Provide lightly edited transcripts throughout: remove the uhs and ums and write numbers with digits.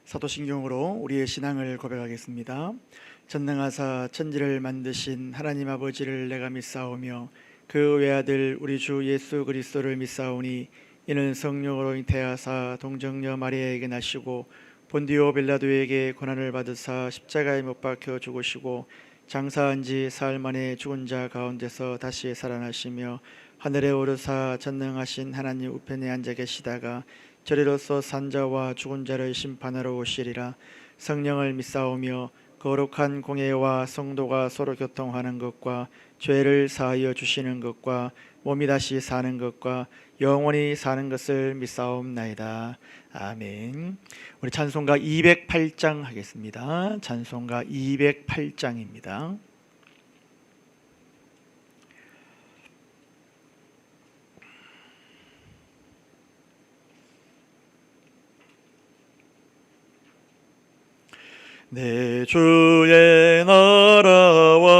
사도신경으로 우리의 신앙을 고백하겠습니다. 전능하사 천지를 만드신 하나님 아버지를 내가 믿사오며 그 외아들 우리 주 예수 그리스도를 믿사오니 이는 성령으로 잉태하사 동정녀 마리아에게 나시고 본디오 빌라도에게 고난을 받으사 십자가에 못 박혀 죽으시고 장사한 지 사흘 만에 죽은 자 가운데서 다시 살아나시며 하늘에 오르사 전능하신 하나님 우편에 앉아 계시다가 저리로서 산자와 죽은 자를 심판하러 오시리라. 성령을 믿사오며 거룩한 공예와 성도가 서로 교통하는 것과 죄를 사하여 주시는 것과 몸이 다시 사는 것과 영원히 사는 것을 믿사옵나이다. 아멘. 우리 찬송가 208장 하겠습니다. 찬송가 208장입니다. 내 주의 나라와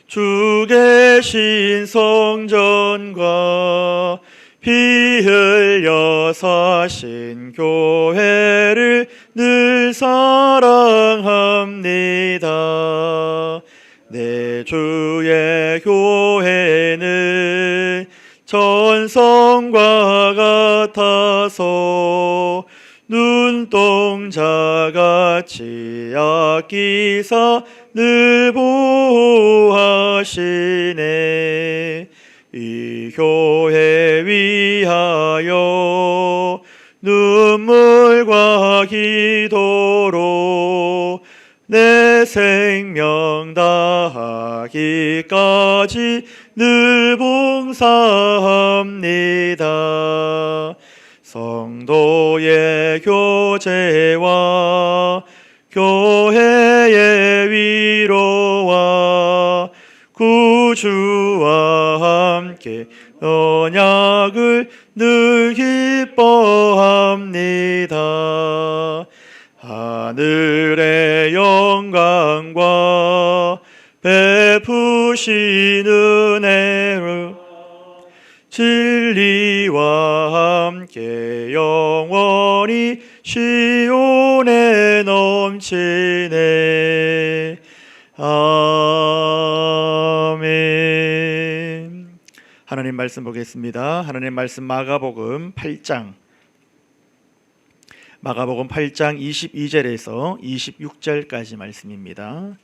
주 계신 성전과 피 흘려 사신 교회를 늘 사랑합니다. 내 주의 교회는 전성과 같아서 눈동자같이 아끼사 늘 보호하시네. 이 교회 위하여 눈물과 기도로 내 생명 다하기까지 늘 봉사합니다. 성도의 교제와 교회의 위로와 구주와 함께 언약을 늘 기뻐합니다. 하늘의 영광과 베푸신 은혜를 진리와 함께 영원히 시온에 넘치네. 아멘. 하나님 말씀 보겠습니다. 하나님 말씀 마가복음 8장 22절에서 26절까지 말씀입니다.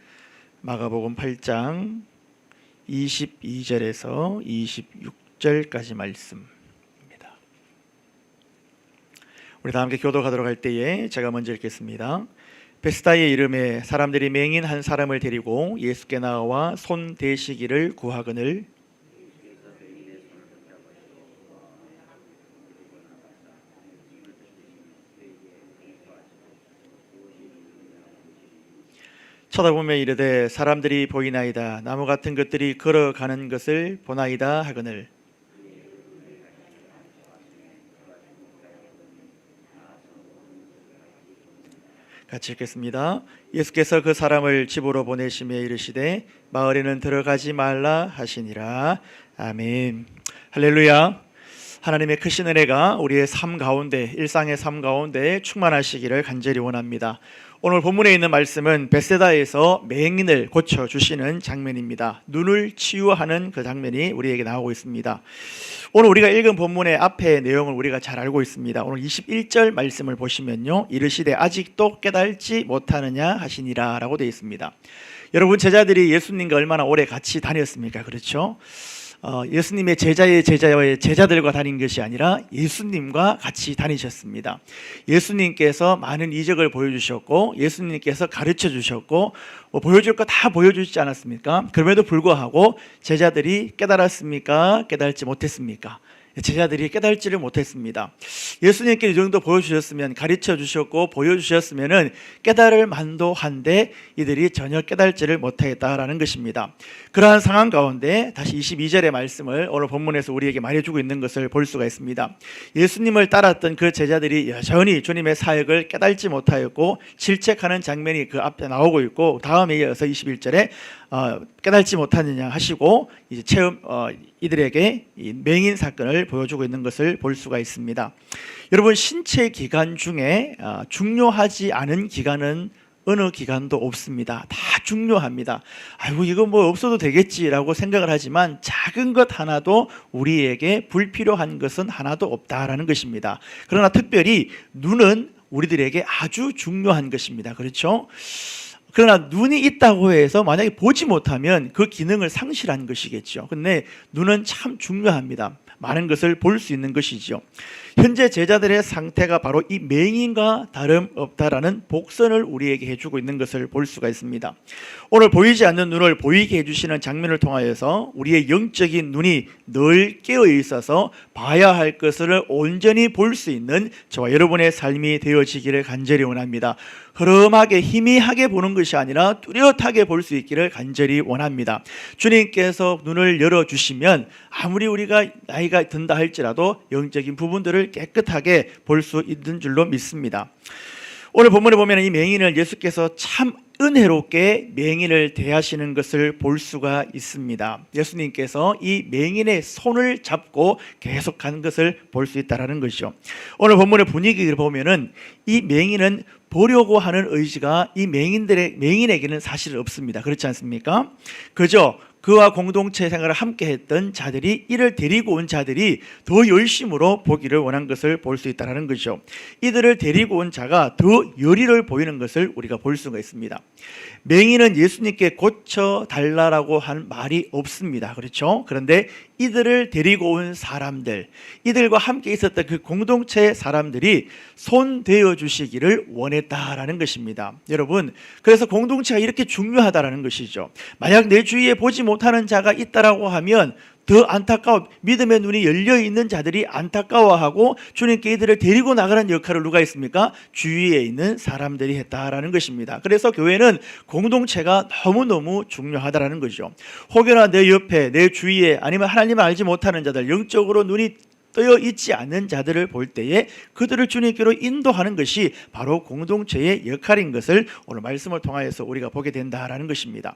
마가복음 8장 22절에서 26절까지 말씀입니다. 우리 다 함께 교도하도록 할 때에 제가 먼저 읽겠습니다. 베스다의 이름에 사람들이 맹인 한 사람을 데리고 예수께 나와 손 대시기를 구하거늘 쳐다보며 이르되 사람들이 보이나이다. 나무 같은 것들이 걸어가는 것을 보나이다 하거늘 같이 읽겠습니다. 예수께서 그 사람을 집으로 보내시며 이르시되 마을에는 들어가지 말라 하시니라. 아멘. 할렐루야. 하나님의 크신 은혜가 우리의 삶 가운데, 일상의 삶 가운데 충만하시기를 간절히 원합니다. 오늘 본문에 있는 말씀은 베세다에서 맹인을 고쳐주시는 장면입니다. 눈을 치유하는 그 장면이 우리에게 나오고 있습니다. 오늘 우리가 읽은 본문의 앞에 내용을 우리가 잘 알고 있습니다. 오늘 21절 말씀을 보시면요, 이르시되 아직도 깨달지 못하느냐 하시니라 라고 되어 있습니다. 여러분, 제자들이 예수님과 얼마나 오래 같이 다녔습니까? 그렇죠? 예수님의 제자의 제자들과 다닌 것이 아니라 예수님과 같이 다니셨습니다. 예수님께서 많은 이적을 보여주셨고 예수님께서 가르쳐 주셨고 보여줄 거 다 보여주시지 않았습니까? 그럼에도 불구하고 제자들이 깨달았습니까? 깨달지 못했습니까? 제자들이 깨달지를 못했습니다. 예수님께 이 정도 보여주셨으면, 가르쳐 주셨고 보여주셨으면 깨달을 만도 한데 이들이 전혀 깨달지를 못하겠다라는 것입니다. 그러한 상황 가운데 다시 22절의 말씀을 오늘 본문에서 우리에게 말해주고 있는 것을 볼 수가 있습니다. 예수님을 따랐던 그 제자들이 여전히 주님의 사역을 깨달지 못하였고 질책하는 장면이 그 앞에 나오고 있고, 다음에 이어서 21절에 깨달지 못하느냐 하시고 이제 이들에게 이 맹인 사건을 보여주고 있는 것을 볼 수가 있습니다. 여러분, 신체 기관 중에 중요하지 않은 기관은 어느 기관도 없습니다. 다 중요합니다. 아이고, 이거 뭐 없어도 되겠지라고 생각을 하지만 작은 것 하나도 우리에게 불필요한 것은 하나도 없다라는 것입니다. 그러나 특별히 눈은 우리들에게 아주 중요한 것입니다. 그렇죠? 그러나 눈이 있다고 해서 만약에 보지 못하면 그 기능을 상실한 것이겠죠. 근데 눈은 참 중요합니다. 많은 것을 볼 수 있는 것이죠. 현재 제자들의 상태가 바로 이 맹인과 다름없다라는 복선을 우리에게 해주고 있는 것을 볼 수가 있습니다. 오늘 보이지 않는 눈을 보이게 해주시는 장면을 통하여서 우리의 영적인 눈이 늘 깨어 있어서 봐야 할 것을 온전히 볼 수 있는 저와 여러분의 삶이 되어지기를 간절히 원합니다. 흐름하게 희미하게 보는 것이 아니라 뚜렷하게 볼 수 있기를 간절히 원합니다. 주님께서 눈을 열어주시면 아무리 우리가 나이가 든다 할지라도 영적인 부분들을 깨끗하게 볼 수 있는 줄로 믿습니다. 오늘 본문에 보면 이 맹인을 예수께서 참 은혜롭게 맹인을 대하시는 것을 볼 수가 있습니다. 예수님께서 이 맹인의 손을 잡고 계속 가는 것을 볼 수 있다는 것이죠. 오늘 본문의 분위기를 보면은 이 맹인은 보려고 하는 의지가 이 맹인에게는 사실 없습니다. 그렇지 않습니까? 그저 그와 공동체 생활을 함께 했던 자들이, 이를 데리고 온 자들이 더 열심으로 보기를 원한 것을 볼 수 있다는 것이죠. 이들을 데리고 온 자가 더 열의를 보이는 것을 우리가 볼 수가 있습니다. 맹인은 예수님께 고쳐달라고 한 말이 없습니다. 그렇죠? 그런데 이들을 데리고 온 사람들, 이들과 함께 있었던 그 공동체 사람들이 손 대어 주시기를 원했다라는 것입니다. 여러분, 그래서 공동체가 이렇게 중요하다라는 것이죠. 만약 내 주위에 보지 못하는 자가 있다라고 하면 더 안타까워, 믿음의 눈이 열려있는 자들이 안타까워하고 주님께 이들을 데리고 나가는 역할을 누가 했습니까? 주위에 있는 사람들이 했다라는 것입니다. 그래서 교회는 공동체가 너무너무 중요하다라는 거죠. 혹여나 내 옆에, 내 주위에, 아니면 하나님을 알지 못하는 자들, 영적으로 눈이 떠여 있지 않는 자들을 볼 때에 그들을 주님께로 인도하는 것이 바로 공동체의 역할인 것을 오늘 말씀을 통하여서 우리가 보게 된다라는 것입니다.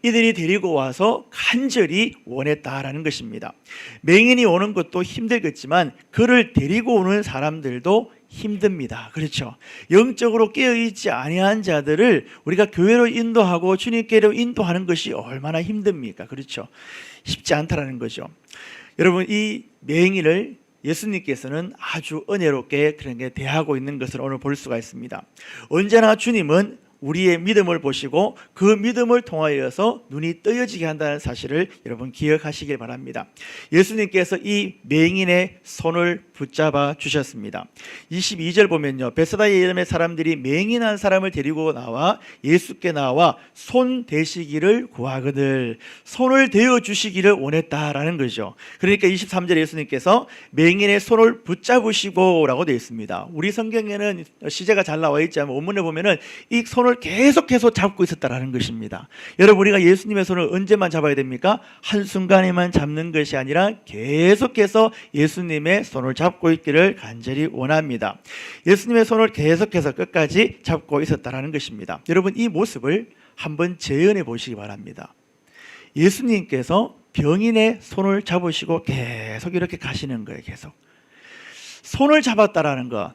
이들이 데리고 와서 간절히 원했다라는 것입니다. 맹인이 오는 것도 힘들겠지만 그를 데리고 오는 사람들도 힘듭니다. 그렇죠? 영적으로 깨어있지 아니한 자들을 우리가 교회로 인도하고 주님께로 인도하는 것이 얼마나 힘듭니까? 그렇죠? 쉽지 않다라는 거죠. 여러분, 이 맹인을 예수님께서는 아주 은혜롭게 그런 게 대하고 있는 것을 오늘 볼 수가 있습니다. 언제나 주님은 우리의 믿음을 보시고 그 믿음을 통하여서 눈이 떠여지게 한다는 사실을 여러분 기억하시길 바랍니다. 예수님께서 이 맹인의 손을 붙잡아 주셨습니다. 22절 보면요, 베세다 예름의 사람들이 맹인한 사람을 데리고 나와 예수께 나와 손 대시기를 구하거늘, 손을 대어 주시기를 원했다라는 거죠. 그러니까 23절에 예수님께서 맹인의 손을 붙잡으시고 라고 되어 있습니다. 우리 성경에는 시제가 잘 나와 있지 않으면 원문에 보면은 이 손을 계속해서 잡고 있었다라는 것입니다. 여러분, 우리가 예수님의 손을 언제만 잡아야 됩니까? 한순간에만 잡는 것이 아니라 계속해서 예수님의 손을 잡고 있기를 간절히 원합니다. 예수님의 손을 계속해서 끝까지 잡고 있었다라는 것입니다. 여러분, 이 모습을 한번 재현해 보시기 바랍니다. 예수님께서 병인의 손을 잡으시고 계속 이렇게 가시는 거예요. 계속 손을 잡았다라는 것,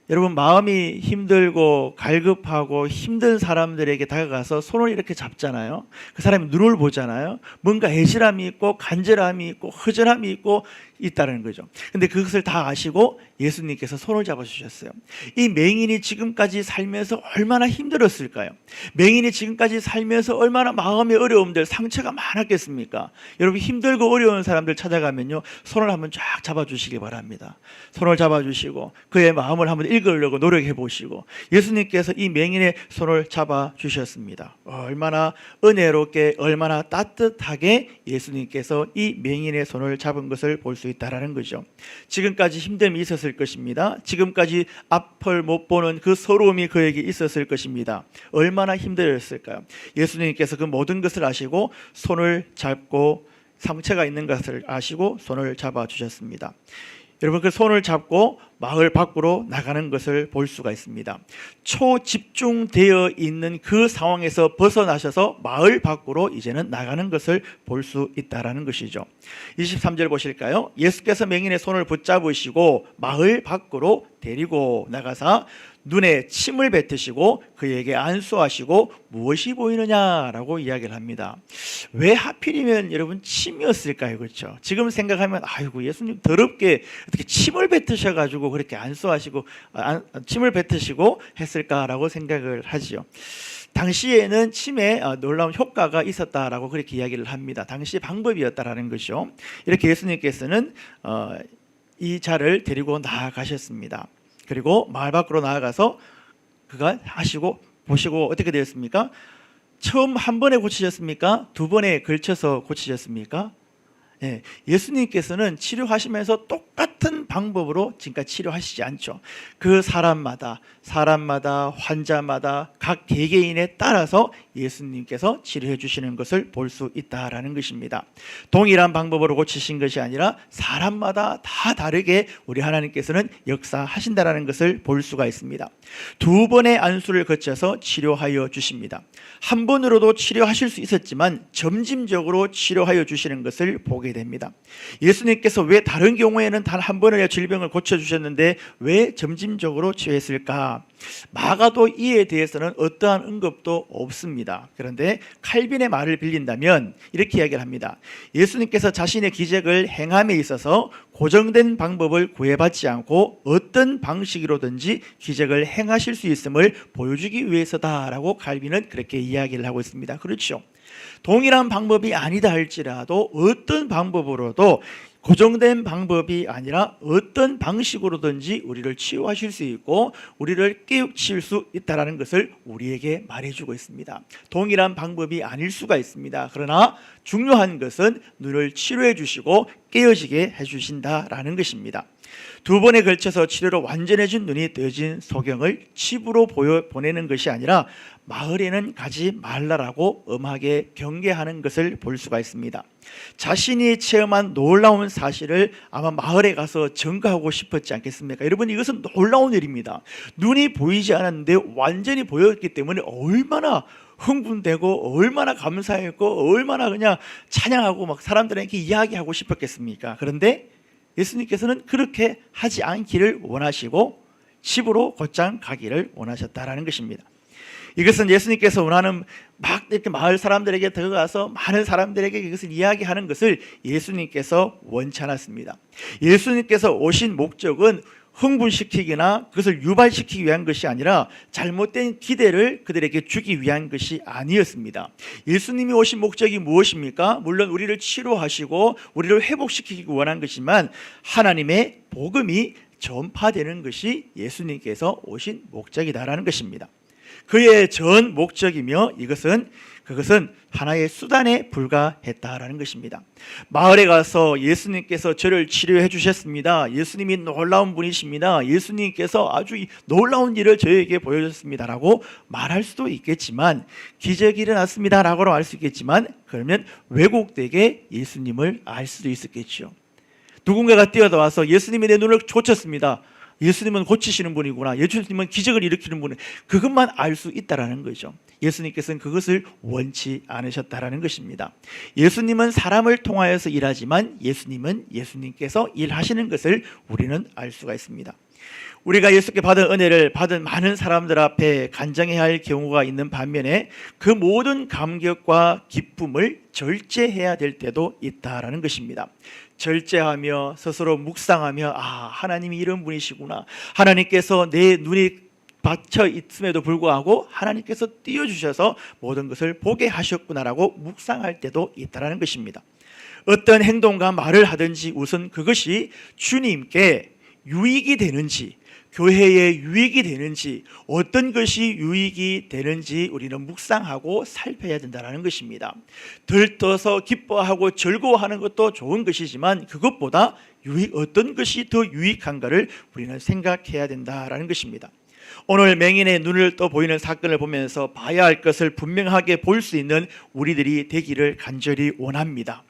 여러분, 마음이 힘들고 갈급하고 힘든 사람들에게 다가가서 손을 이렇게 잡잖아요. 그 사람이 눈을 보잖아요. 뭔가 애절함이 있고 간절함이 있고 허전함이 있고 있다는 거죠. 근데 그것을 다 아시고 예수님께서 손을 잡아주셨어요. 이 맹인이 지금까지 살면서 얼마나 힘들었을까요? 맹인이 지금까지 살면서 얼마나 마음의 어려움들, 상처가 많았겠습니까? 여러분, 힘들고 어려운 사람들 찾아가면요, 손을 한번 쫙 잡아주시기 바랍니다. 손을 잡아주시고 그의 마음을 한번 읽으려고 노력해 보시고, 예수님께서 이 맹인의 손을 잡아주셨습니다. 얼마나 은혜롭게, 얼마나 따뜻하게 예수님께서 이 맹인의 손을 잡은 것을 볼 수 있다라는 거죠. 지금까지 힘듦이 있었을 것입니다. 지금까지 앞을 못 보는 그 서러움이 그에게 있었을 것입니다. 얼마나 힘들었을까요? 예수님께서 그 모든 것을 아시고 손을 잡고, 상처가 있는 것을 아시고 손을 잡아 주셨습니다. 여러분, 그 손을 잡고 마을 밖으로 나가는 것을 볼 수가 있습니다. 초집중되어 있는 그 상황에서 벗어나셔서 마을 밖으로 이제는 나가는 것을 볼 수 있다라는 것이죠. 23절 보실까요? 예수께서 맹인의 손을 붙잡으시고 마을 밖으로 데리고 나가사 눈에 침을 뱉으시고 그에게 안수하시고 무엇이 보이느냐라고 이야기를 합니다. 왜 하필이면 여러분 침이었을까요? 그렇죠? 지금 생각하면 아이고 예수님 더럽게 어떻게 침을 뱉으셔가지고 그렇게 안수하시고 침을 뱉으시고 했을까라고 생각을 하지요. 당시에는 침에 놀라운 효과가 있었다라고 그렇게 이야기를 합니다. 당시 방법이었다라는 것이죠. 이렇게 예수님께서는 이 자를 데리고 나아가셨습니다. 그리고 마을 밖으로 나아가서 그가 하시고 보시고 어떻게 되었습니까? 처음 한 번에 고치셨습니까? 두 번에 걸쳐서 고치셨습니까? 예수님께서는 치료하시면서 똑같은 방법으로 지금까지 치료하시지 않죠. 그 사람마다 환자마다 각 개개인에 따라서 예수님께서 치료해 주시는 것을 볼 수 있다라는 것입니다. 동일한 방법으로 고치신 것이 아니라 사람마다 다 다르게 우리 하나님께서는 역사하신다라는 것을 볼 수가 있습니다. 두 번의 안수를 거쳐서 치료하여 주십니다. 한 번으로도 치료하실 수 있었지만 점진적으로 치료하여 주시는 것을 보게 됩니다. 예수님께서 왜 다른 경우에는 단 한 번의 질병을 고쳐주셨는데 왜 점진적으로 치유했을까? 마가도 이에 대해서는 어떠한 언급도 없습니다. 그런데 칼빈의 말을 빌린다면 이렇게 이야기를 합니다. 예수님께서 자신의 기적을 행함에 있어서 고정된 방법을 구애받지 않고 어떤 방식으로든지 기적을 행하실 수 있음을 보여주기 위해서다라고 칼빈은 그렇게 이야기를 하고 있습니다. 그렇죠. 동일한 방법이 아니다 할지라도 어떤 방법으로도 고정된 방법이 아니라 어떤 방식으로든지 우리를 치유하실 수 있고 우리를 깨우칠 수 있다는 것을 우리에게 말해주고 있습니다. 동일한 방법이 아닐 수가 있습니다. 그러나 중요한 것은 눈을 치료해 주시고 깨어지게 해주신다라는 것입니다. 두 번에 걸쳐서 치료로 완전해진 눈이 뜨여진 소경을 집으로 보내는 것이 아니라 마을에는 가지 말라라고 엄하게 경계하는 것을 볼 수가 있습니다. 자신이 체험한 놀라운 사실을 아마 마을에 가서 전가하고 싶었지 않겠습니까? 여러분, 이것은 놀라운 일입니다. 눈이 보이지 않았는데 완전히 보였기 때문에 얼마나 흥분되고 얼마나 감사했고 얼마나 그냥 찬양하고 막 사람들에게 이야기하고 싶었겠습니까? 그런데 예수님께서는 그렇게 하지 않기를 원하시고 집으로 곧장 가기를 원하셨다라는 것입니다. 이것은 예수님께서 원하는 막 이렇게 마을 사람들에게 들어가서 많은 사람들에게 이것을 이야기하는 것을 예수님께서 원치 않았습니다. 예수님께서 오신 목적은 흥분시키거나 그것을 유발시키기 위한 것이 아니라 잘못된 기대를 그들에게 주기 위한 것이 아니었습니다. 예수님이 오신 목적이 무엇입니까? 물론 우리를 치료하시고 우리를 회복시키기 원한 것이지만 하나님의 복음이 전파되는 것이 예수님께서 오신 목적이다라는 것입니다. 그의 전 목적이며 그것은 하나의 수단에 불과했다라는 것입니다. 마을에 가서 예수님께서 저를 치료해 주셨습니다. 예수님이 놀라운 분이십니다. 예수님께서 아주 놀라운 일을 저에게 보여줬습니다 라고 말할 수도 있겠지만, 기적이 일어났습니다 라고 할 수 있겠지만, 그러면 왜곡되게 예수님을 알 수도 있었겠죠. 누군가가 뛰어나와서 예수님이 내 눈을 고쳤습니다, 예수님은 고치시는 분이구나, 예수님은 기적을 일으키는 분이, 그것만 알 수 있다라는 거죠. 예수님께서는 그것을 원치 않으셨다라는 것입니다. 예수님은 사람을 통하여서 일하지만 예수님은 예수님께서 일하시는 것을 우리는 알 수가 있습니다. 우리가 예수께 받은 은혜를 받은 많은 사람들 앞에 간증해야 할 경우가 있는 반면에 그 모든 감격과 기쁨을 절제해야 될 때도 있다라는 것입니다. 절제하며 스스로 묵상하며, 하나님이 이런 분이시구나, 하나님께서 내 눈이 받쳐 있음에도 불구하고 하나님께서 띄워주셔서 모든 것을 보게 하셨구나라고 묵상할 때도 있다라는 것입니다. 어떤 행동과 말을 하든지 우선 그것이 주님께 유익이 되는지, 교회에 유익이 되는지, 어떤 것이 유익이 되는지 우리는 묵상하고 살펴야 된다는 것입니다. 들떠서 기뻐하고 즐거워하는 것도 좋은 것이지만 그것보다 어떤 것이 더 유익한가를 우리는 생각해야 된다는 것입니다. 오늘 맹인의 눈을 떠 보이는 사건을 보면서 봐야 할 것을 분명하게 볼 수 있는 우리들이 되기를 간절히 원합니다.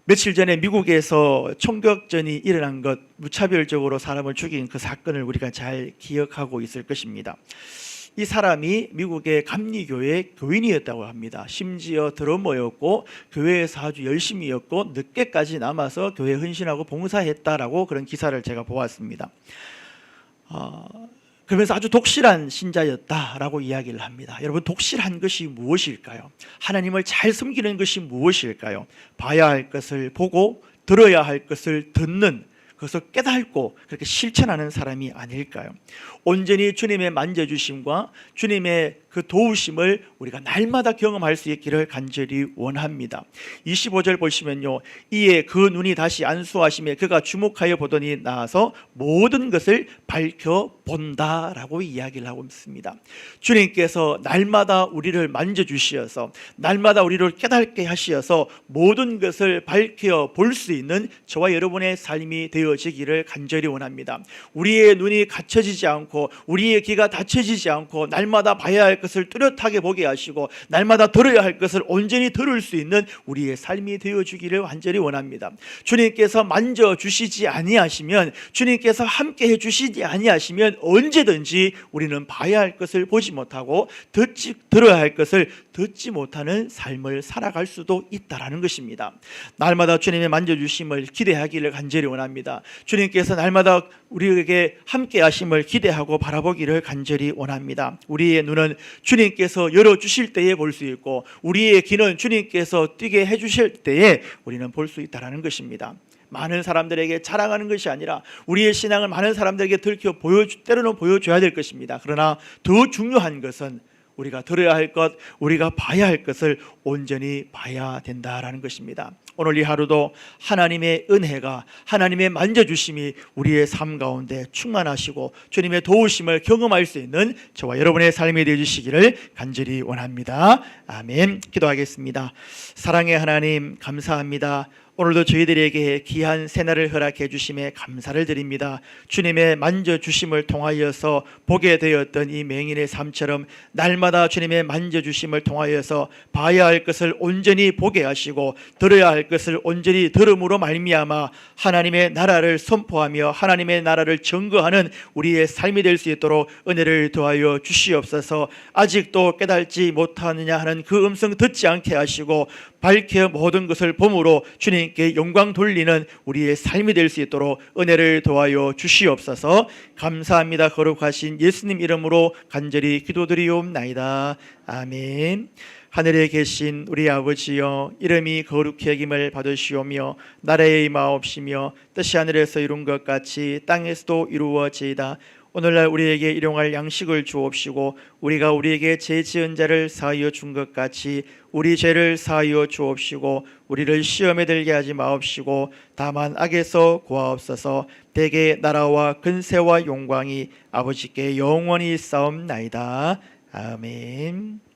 며칠 전에 미국에서 총격전이 일어난 것, 무차별적으로 사람을 죽인 그 사건을 우리가 잘 기억하고 있을 것입니다. 이 사람이 미국의 감리교회 교인이었다고 합니다. 심지어 드러머였고 교회에서 아주 열심히였고 늦게까지 남아서 교회 헌신하고 봉사했다라고 그런 기사를 제가 보았습니다. 그러면서 아주 독실한 신자였다라고 이야기를 합니다. 여러분, 독실한 것이 무엇일까요? 하나님을 잘 섬기는 것이 무엇일까요? 봐야 할 것을 보고 들어야 할 것을 듣는, 그것을 깨닫고 그렇게 실천하는 사람이 아닐까요? 온전히 주님의 만져주심과 주님의 그 도우심을 우리가 날마다 경험할 수 있기를 간절히 원합니다. 25절 보시면요, 이에 그 눈이 다시 안수하심에 그가 주목하여 보더니 나아서 모든 것을 밝혀본다라고 이야기를 하고 있습니다. 주님께서 날마다 우리를 만져주시어서 날마다 우리를 깨닫게 하시어서 모든 것을 밝혀볼 수 있는 저와 여러분의 삶이 되어지기를 간절히 원합니다. 우리의 눈이 갇혀지지 않고 우리의 귀가 닫혀지지 않고 날마다 봐야 할 것을 뚜렷하게 보게 하시고 날마다 들어야 할 것을 온전히 들을 수 있는 우리의 삶이 되어주기를 간절히 원합니다. 주님께서 만져주시지 아니하시면, 주님께서 함께 해주시지 아니하시면 언제든지 우리는 봐야 할 것을 보지 못하고 들어야 할 것을 듣지 못하는 삶을 살아갈 수도 있다라는 것입니다. 날마다 주님의 만져주심을 기대하기를 간절히 원합니다. 주님께서 날마다 우리에게 함께 하심을 기대하고 바라보기를 간절히 원합니다. 우리의 눈은 주님께서 열어주실 때에 볼 수 있고 우리의 귀는 주님께서 뜨게 해주실 때에 우리는 볼 수 있다는 것입니다. 많은 사람들에게 자랑하는 것이 아니라 우리의 신앙을 많은 사람들에게 때로는 보여줘야 될 것입니다. 그러나 더 중요한 것은 우리가 들어야 할 것, 우리가 봐야 할 것을 온전히 봐야 된다라는 것입니다. 오늘 이 하루도 하나님의 은혜가, 하나님의 만져주심이 우리의 삶 가운데 충만하시고 주님의 도우심을 경험할 수 있는 저와 여러분의 삶이 되어주시기를 간절히 원합니다. 아멘. 기도하겠습니다. 사랑의 하나님, 감사합니다. 오늘도 저희들에게 귀한 새날을 허락해 주심에 감사를 드립니다. 주님의 만져주심을 통하여서 보게 되었던 이 맹인의 삶처럼 날마다 주님의 만져주심을 통하여서 봐야 할 것을 온전히 보게 하시고 들어야 할 것을 온전히 들음으로 말미암아 하나님의 나라를 선포하며 하나님의 나라를 증거하는 우리의 삶이 될 수 있도록 은혜를 더하여 주시옵소서. 아직도 깨달지 못하느냐 하는 그 음성 듣지 않게 하시고 밝혀 모든 것을 봄으로 주님께 영광 돌리는 우리의 삶이 될 수 있도록 은혜를 더하여 주시옵소서. 감사합니다. 거룩하신 예수님 이름으로 간절히 기도드리옵나이다. 아멘. 하늘에 계신 우리 아버지여, 이름이 거룩히 여김을 받으시오며 나라의 임하옵시며 뜻이 하늘에서 이룬 것 같이 땅에서도 이루어지이다. 오늘날 우리에게 일용할 양식을 주옵시고 우리가 우리에게 죄 지은 자를 사하여 준 것 같이 우리 죄를 사하여 주옵시고 우리를 시험에 들게 하지 마옵시고 다만 악에서 구하옵소서. 대개 나라와 근세와 영광이 아버지께 영원히 있사옵나이다. 아멘.